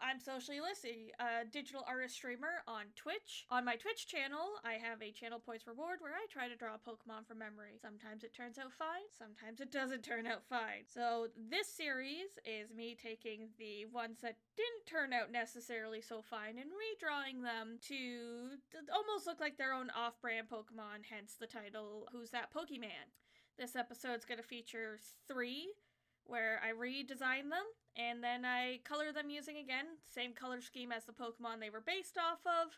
I'm Socially Lissy, a digital artist streamer on Twitch. On my Twitch channel, I have a channel points reward where I try to draw a Pokemon from memory. Sometimes it turns out fine, sometimes it doesn't turn out fine. So this series is me taking the ones that didn't turn out necessarily so fine and redrawing them to almost look like their own off-brand Pokemon, hence the title, Who's That PokemAn? This episode's going to feature 3, where I redesign them, and then I color them using, again, same color scheme as the Pokemon they were based off of,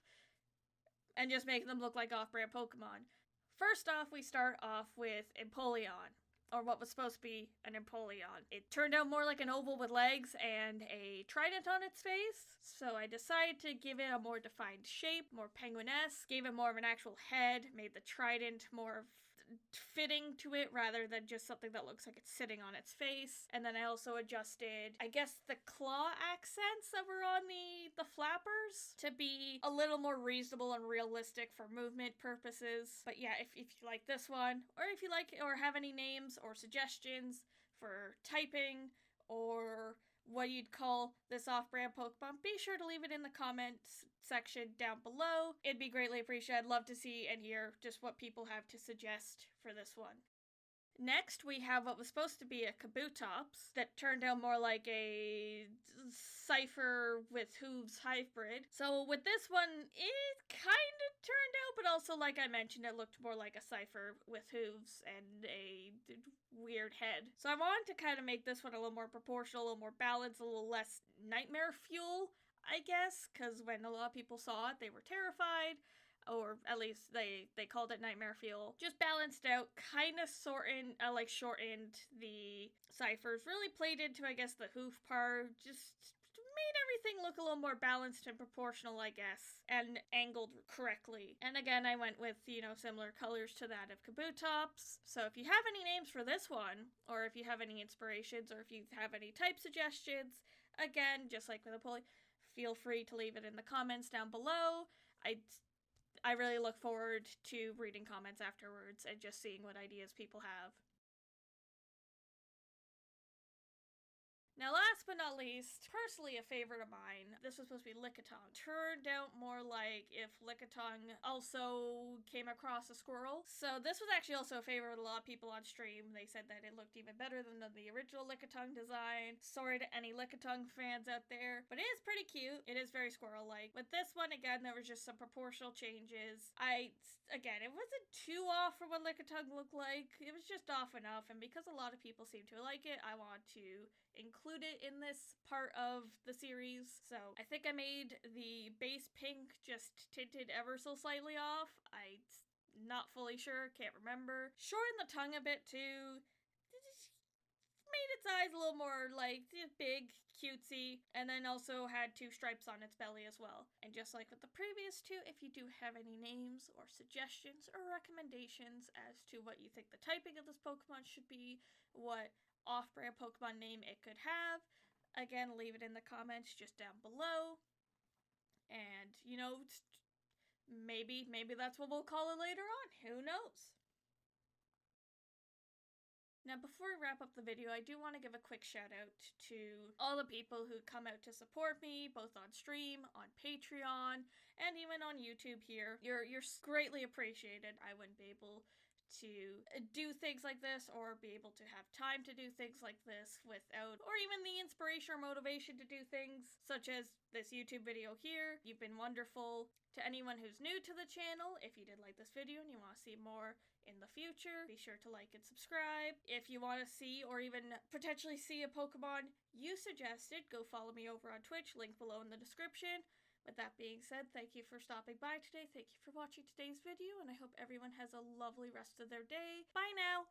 and just make them look like off-brand Pokemon. First off, we start off with Napoleon, or what was supposed to be an Napoleon. It turned out more like an oval with legs and a trident on its face, so I decided to give it a more defined shape, more penguin-esque, gave it more of an actual head, made the trident more fitting to it rather than just something that looks like it's sitting on its face. And then I also adjusted, I guess, the claw accents that were on the flappers to be a little more reasonable and realistic for movement purposes. But yeah, if you like this one, or if you like or have any names or suggestions for typing or what you'd call this off-brand Pokemon, be sure to leave it in the comments section down below. It'd be greatly appreciated. I'd love to see and hear just what people have to suggest for this one. Next, we have what was supposed to be a Kabutops that turned out more like a Cipher with Hooves hybrid. So with this one, it kind of turned out, but also, like I mentioned, it looked more like a Cipher with hooves and a weird head. So I wanted to kind of make this one a little more proportional, a little more balanced, a little less nightmare fuel, I guess, because when a lot of people saw it, they were terrified. Or at least they called it Nightmare Fuel. Just balanced out, kind of shortened the ciphers, really played into, I guess, the hoof part, just made everything look a little more balanced and proportional, I guess, and angled correctly. And again, I went with, similar colors to that of Kabutops. So if you have any names for this one, or if you have any inspirations, or if you have any type suggestions, again, just like with a poll, feel free to leave it in the comments down below. I really look forward to reading comments afterwards and just seeing what ideas people have. Now, last but not least, personally a favorite of mine, this was supposed to be Lickitung. Turned out more like if Lickitung also came across a Squirrel. So this was actually also a favorite with a lot of people on stream. They said that it looked even better than the original Lickitung design. Sorry to any Lickitung fans out there, but it is pretty cute. It is very Squirrel-like. With this one, again, there was just some proportional changes. Again, it wasn't too off for what Lickitung looked like. It was just off enough, and because a lot of people seem to like it, I want to include it in this part of the series. So I think I made the base pink just tinted ever so slightly off. I'm not fully sure, can't remember. Shortened the tongue a bit too. Made its eyes a little more like big, cutesy, and then also had 2 stripes on its belly as well. And just like with the previous 2, if you do have any names or suggestions or recommendations as to what you think the typing of this Pokemon should be, what off-brand Pokemon name it could have, again, leave it in the comments just down below. And, maybe that's what we'll call it later on. Who knows? Now, before we wrap up the video, I do want to give a quick shout out to all the people who come out to support me, both on stream, on Patreon, and even on YouTube here. You're greatly appreciated. I wouldn't be able to do things like this or be able to have time to do things like this without, or even the inspiration or motivation to do things such as this YouTube video here. You've been wonderful. To anyone who's new to the channel, if you did like this video and you want to see more in the future, be sure to like and subscribe. If you want to see or even potentially see a Pokemon you suggested, go follow me over on Twitch, link below in the description. With that being said, thank you for stopping by today, thank you for watching today's video, and I hope everyone has a lovely rest of their day. Bye now!